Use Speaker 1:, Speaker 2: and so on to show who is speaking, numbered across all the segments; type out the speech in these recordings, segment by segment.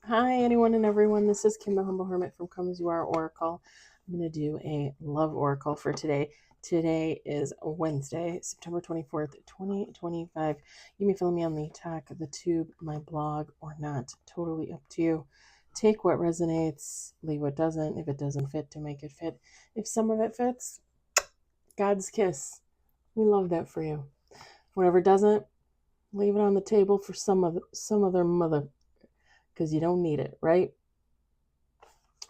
Speaker 1: Hi, anyone and everyone. This is Kim the Humble Hermit from Come As You Are Oracle. I'm going to do a love oracle for today. Today is Wednesday, September 24th, 2025. You may follow me on the talk, the tube, my blog, or not. Totally up to you. Take what resonates, leave what doesn't. If it doesn't fit, to make it fit. If some of it fits, God's kiss. We love that for you. Whatever doesn't, leave it on the table for some other mother, because you don't need it, right?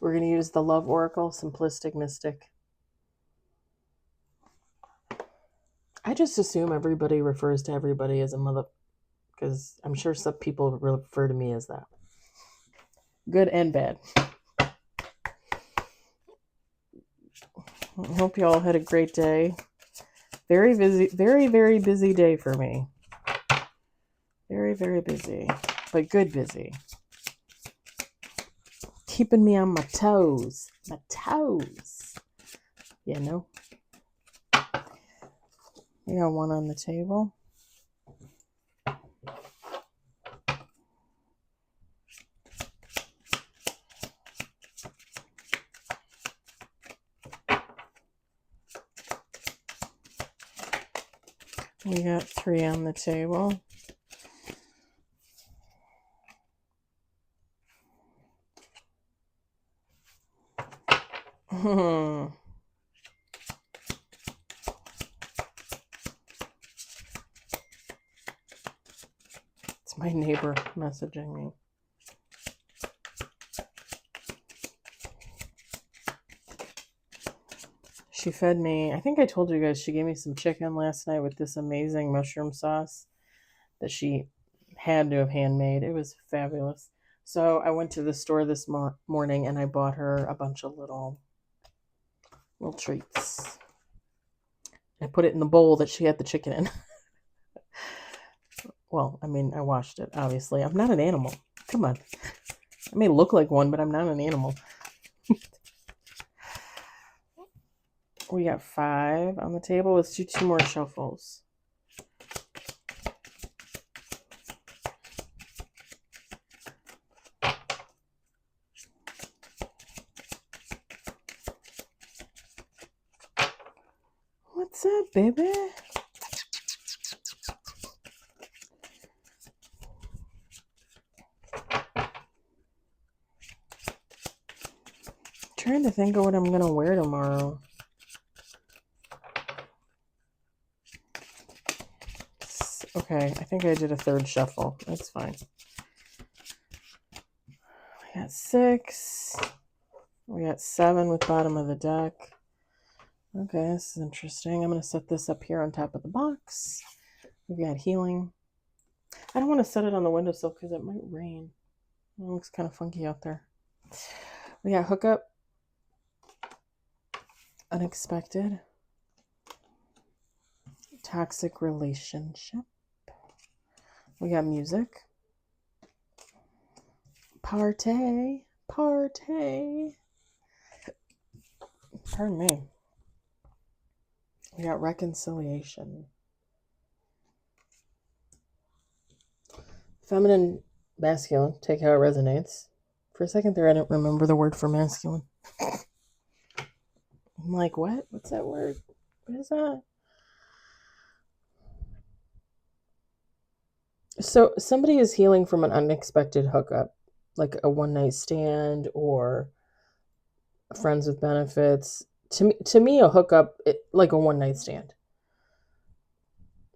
Speaker 1: We're going to use the Love Oracle, Simplistic Mystic. I just assume everybody refers to everybody as a mother, because I'm sure some people refer to me as that. Good and bad. I hope you all had a great day. Very busy, very busy day for me. Very busy, but good busy. Keeping me on my toes. You know? We got one on the table. We got 3 on the table. It's my neighbor messaging me. She fed me, I think I told you guys, she gave me some chicken last night with this amazing mushroom sauce that she had to have handmade. It was fabulous. So I went to the store this morning and I bought her a bunch of little treats. I put it in the bowl that she had the chicken in. Well, I mean, I washed it, obviously. I'm not an animal. Come on. I may look like one, but I'm not an animal. We got 5 on the table. Let's do 2 more shuffles. What's up, baby? Trying to think of what I'm gonna wear tomorrow. Okay, I think I did a 3rd shuffle. That's fine. We got 6. We got 7 with bottom of the deck. Okay, this is interesting. I'm going to set this up here on top of the box. We've got healing. I don't want to set it on the windowsill because it might rain. It looks kind of funky out there. We got hookup. Unexpected. Toxic relationship. We got music. Party. Pardon me. We got reconciliation. Feminine, masculine. Take how it resonates. For a second there, I didn't remember the word for masculine. I'm like, what? What's that word? What is that? So somebody is healing from an unexpected hookup, like a one-night stand or friends with benefits. To me, a hookup, like a one-night stand,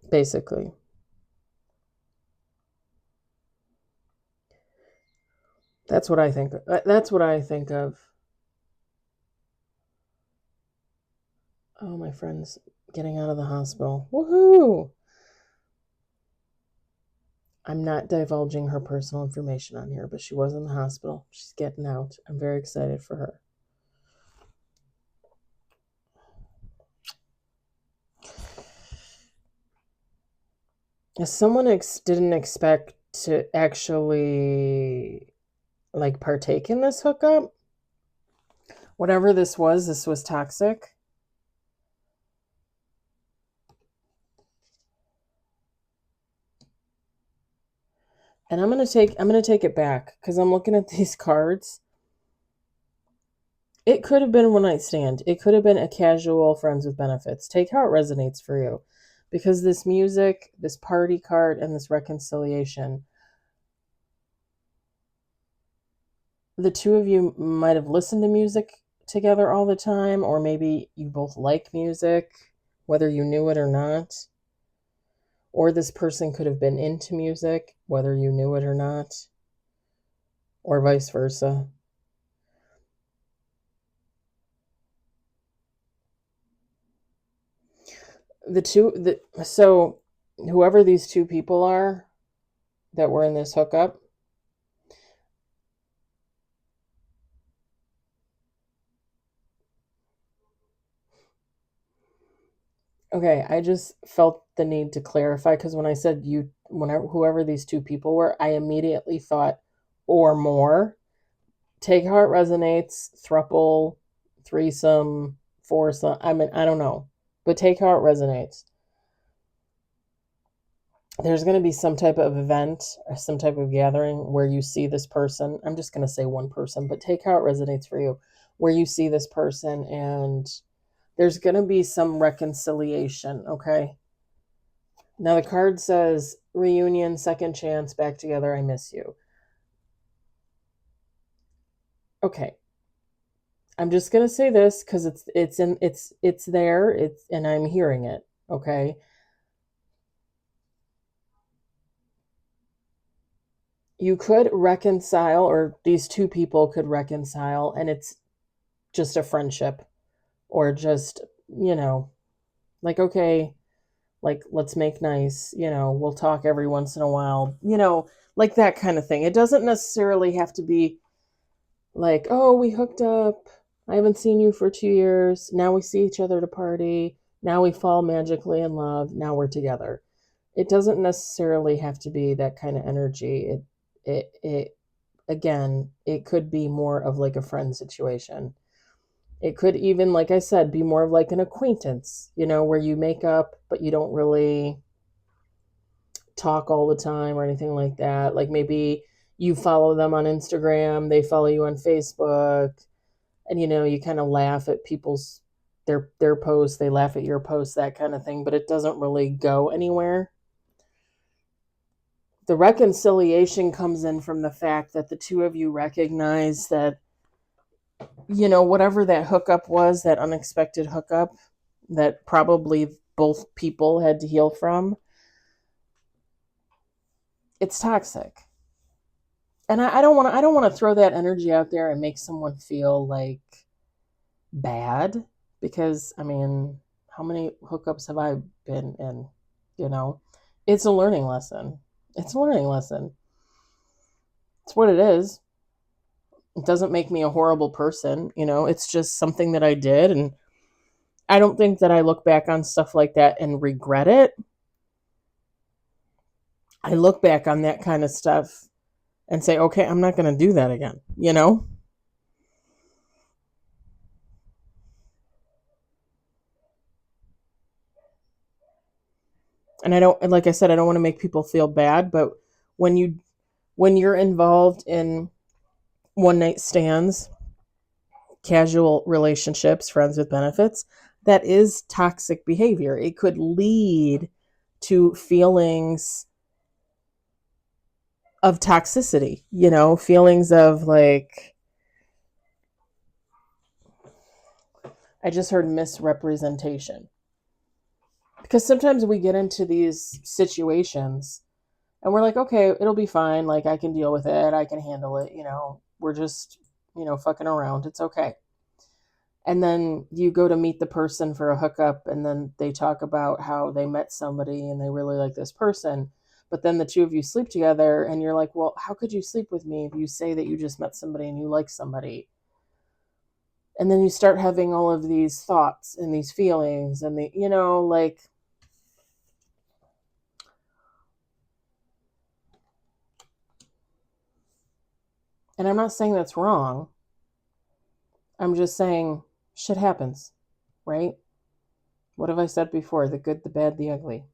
Speaker 1: basically. That's what I think. That's what I think of. Oh, my friend's getting out of the hospital. Woohoo! I'm not divulging her personal information on here, but she was in the hospital. She's getting out. I'm very excited for her. If someone didn't expect to actually partake in this hookup, whatever this was toxic. And I'm gonna take it back because I'm looking at these cards. It could have been a one night stand. It could have been a casual friends with benefits. Take how it resonates for you. Because this music, this party card, and this reconciliation, the two of you might have listened to music together all the time, or maybe you both like music, whether you knew it or not. Or this person could have been into music, whether you knew it or not, or vice versa. So whoever these two people are that were in this hookup, okay, I just felt the need to clarify because when I said whoever these two people were, I immediately thought or more. Take how it resonates, thruple, threesome, foursome. I mean, I don't know, but take how it resonates. There's going to be some type of event or some type of gathering where you see this person. I'm just going to say one person, but take how it resonates for you, where you see this person and there's going to be some reconciliation, okay? Now the card says reunion, second chance, back together, I miss you. Okay. I'm just going to say this cuz it's there, and I'm hearing it, okay? You could reconcile, or these two people could reconcile, and it's just a friendship, or just, you know, like, okay, like, let's make nice, we'll talk every once in a while, like that kind of thing. It doesn't necessarily have to be like, oh, we hooked up. I haven't seen you for 2 years. Now we see each other at a party. Now we fall magically in love. Now we're together. It doesn't necessarily have to be that kind of energy. It again, it could be more of like a friend situation. It could even, like I said, be more of like an acquaintance, where you make up, but you don't really talk all the time or anything like that. Like maybe you follow them on Instagram, they follow you on Facebook, and you kind of laugh at people's their posts, they laugh at your posts, that kind of thing, but it doesn't really go anywhere. The reconciliation comes in from the fact that the two of you recognize that whatever that hookup was, that unexpected hookup that probably both people had to heal from, it's toxic. And I don't want to throw that energy out there and make someone feel like bad, because I mean, how many hookups have I been in? You know, it's a learning lesson. It's a learning lesson. It's what it is. It doesn't make me a horrible person. It's just something that I did, and I don't think that I look back on stuff like that and regret it. I look back on that kind of stuff and say, okay, I'm not going to do that again. And I don't, like I said, I don't want to make people feel bad, but when you when you're involved in one night stands, casual relationships, friends with benefits, that is toxic behavior. It could lead to feelings of toxicity, feelings of like, I just heard misrepresentation. Because sometimes we get into these situations and we're like, okay, it'll be fine. Like, I can deal with it. I can handle it. We're just, fucking around. It's okay. And then you go to meet the person for a hookup, and then they talk about how they met somebody and they really like this person. But then the two of you sleep together, and you're like, well, how could you sleep with me if you say that you just met somebody and you like somebody? And then you start having all of these thoughts and these feelings, and like, and I'm not saying that's wrong. I'm just saying shit happens, right? What have I said before? The good, the bad, the ugly.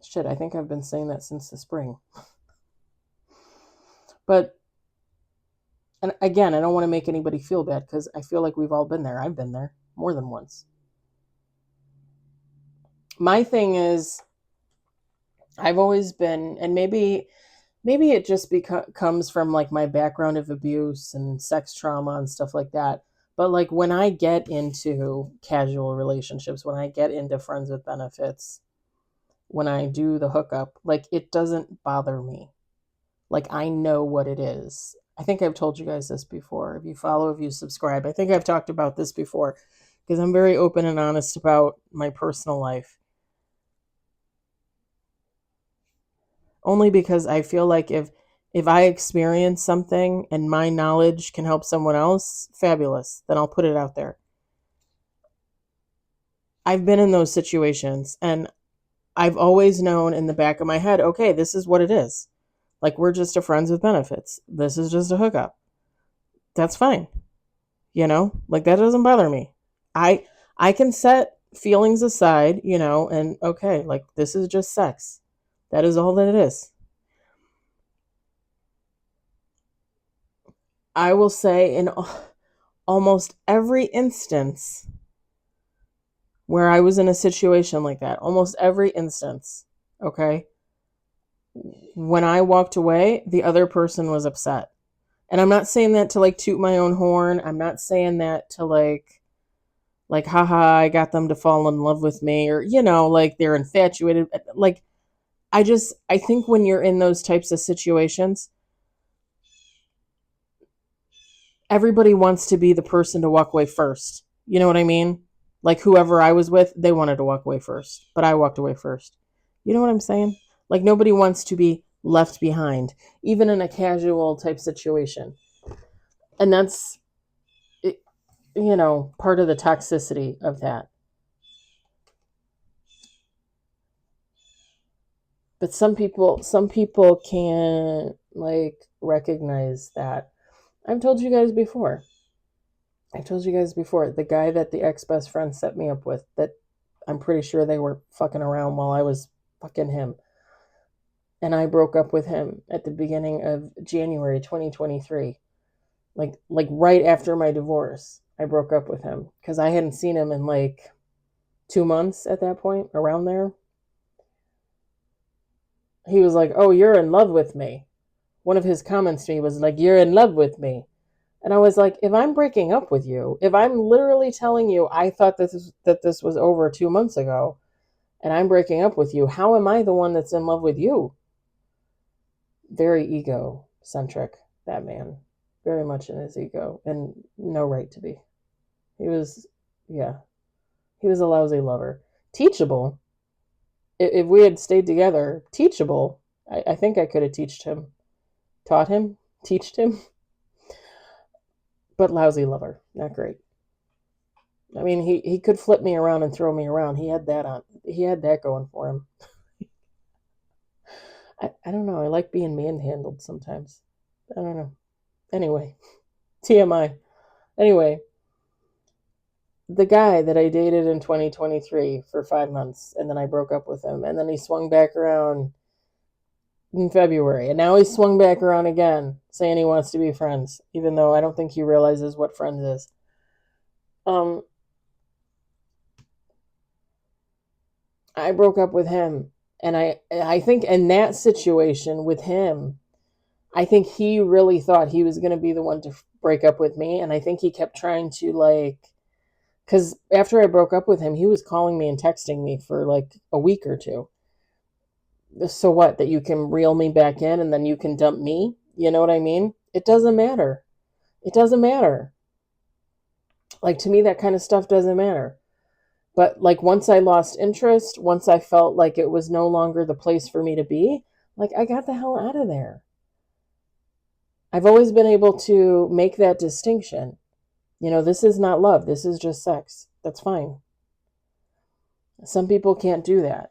Speaker 1: Shit, I think I've been saying that since the spring. But, and again, I don't want to make anybody feel bad because I feel like we've all been there. I've been there more than once. My thing is, I've always been, and maybe it just comes from like my background of abuse and sex trauma and stuff like that. But like when I get into casual relationships, when I get into friends with benefits, when I do the hookup, like it doesn't bother me. Like I know what it is. I think I've told you guys this before. If you follow, if you subscribe, I think I've talked about this before because I'm very open and honest about my personal life. Only because I feel like if I experience something and my knowledge can help someone else, fabulous, then I'll put it out there. I've been in those situations and I've always known in the back of my head, okay, this is what it is. Like we're just a friends with benefits. This is just a hookup. That's fine. Like that doesn't bother me. I can set feelings aside, and okay, like this is just sex. That is all that it is. I will say in almost every instance where I was in a situation like that, almost every instance, okay, when I walked away, the other person was upset. And I'm not saying that to like toot my own horn. I'm not saying that to like haha, I got them to fall in love with me, or like they're infatuated. Like I think when you're in those types of situations, everybody wants to be the person to walk away first. You know what I mean? Like whoever I was with, they wanted to walk away first, but I walked away first. You know what I'm saying? Like nobody wants to be left behind, even in a casual type situation. And that's, part of the toxicity of that. But some people can't like recognize that. I've told you guys before. The guy that the ex best friend set me up with, that I'm pretty sure they were fucking around while I was fucking him. And I broke up with him at the beginning of January 2023. Like right after my divorce, I broke up with him because I hadn't seen him in like 2 months at that point, around there. He was like, "Oh, you're in love with me." One of his comments to me was like, "You're in love with me." And I was like, if I'm breaking up with you, if I'm literally telling you I thought that this was over 2 months ago, and I'm breaking up with you, how am I the one that's in love with you? Very egocentric, that man. Very much in his ego, and no right to be. He was, yeah, he was a lousy lover. Teachable. If we had stayed together, teachable. I think I could have taught him, teached him, but lousy lover. Not great. I mean, he could flip me around and throw me around. He had that going for him. I don't know. I like being manhandled sometimes. I don't know. Anyway, TMI. Anyway, the guy that I dated in 2023 for 5 months, and then I broke up with him, and then he swung back around in February, and now he swung back around again, saying he wants to be friends, even though I don't think he realizes what friends is. Um, I broke up with him, and I think in that situation with him, I think he really thought he was going to be the one to break up with me, and I think he kept trying to like, because after I broke up with him, he was calling me and texting me for like a week or two. So what? That you can reel me back in and then you can dump me? You know what I mean? It doesn't matter. It doesn't matter. Like to me, that kind of stuff doesn't matter. But like once I lost interest, once I felt like it was no longer the place for me to be, like I got the hell out of there. I've always been able to make that distinction. This is not love. This is just sex. That's fine. Some people can't do that.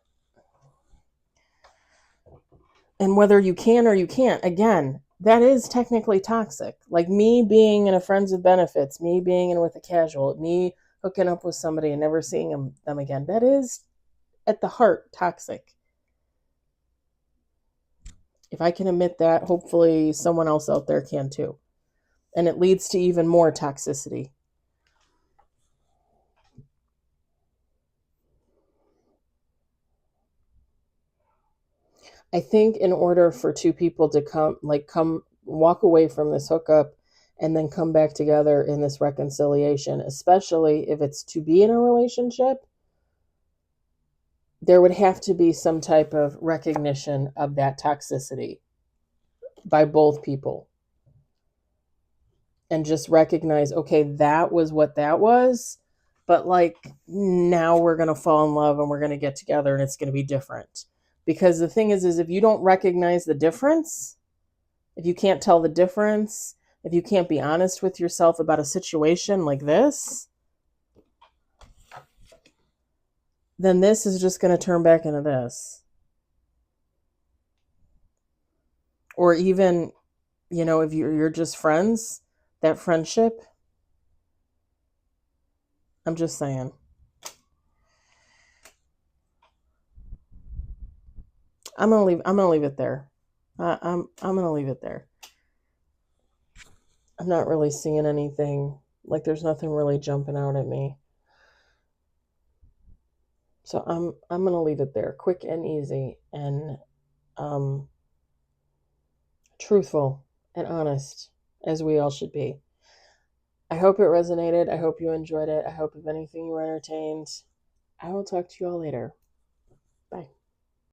Speaker 1: And whether you can or you can't, again, that is technically toxic. Like me being in a friends with benefits, me being in with a casual, me hooking up with somebody and never seeing them again. That is at the heart toxic. If I can admit that, hopefully someone else out there can too. And it leads to even more toxicity. I think in order for two people to come walk away from this hookup and then come back together in this reconciliation, especially if it's to be in a relationship, there would have to be some type of recognition of that toxicity by both people. And just recognize, okay, that was what that was, but like now we're going to fall in love and we're going to get together and it's going to be different. Because the thing is if you don't recognize the difference, if you can't tell the difference, if you can't be honest with yourself about a situation like this, then this is just going to turn back into this. Or even, if you're just friends, that friendship, I'm just saying. I'm gonna leave it there. I'm gonna leave it there. I'm not really seeing anything. Like there's nothing really jumping out at me. So I'm gonna leave it there. Quick and easy and truthful and honest, as we all should be. I hope it resonated. I hope you enjoyed it. I hope if anything you were entertained. I will talk to you all later.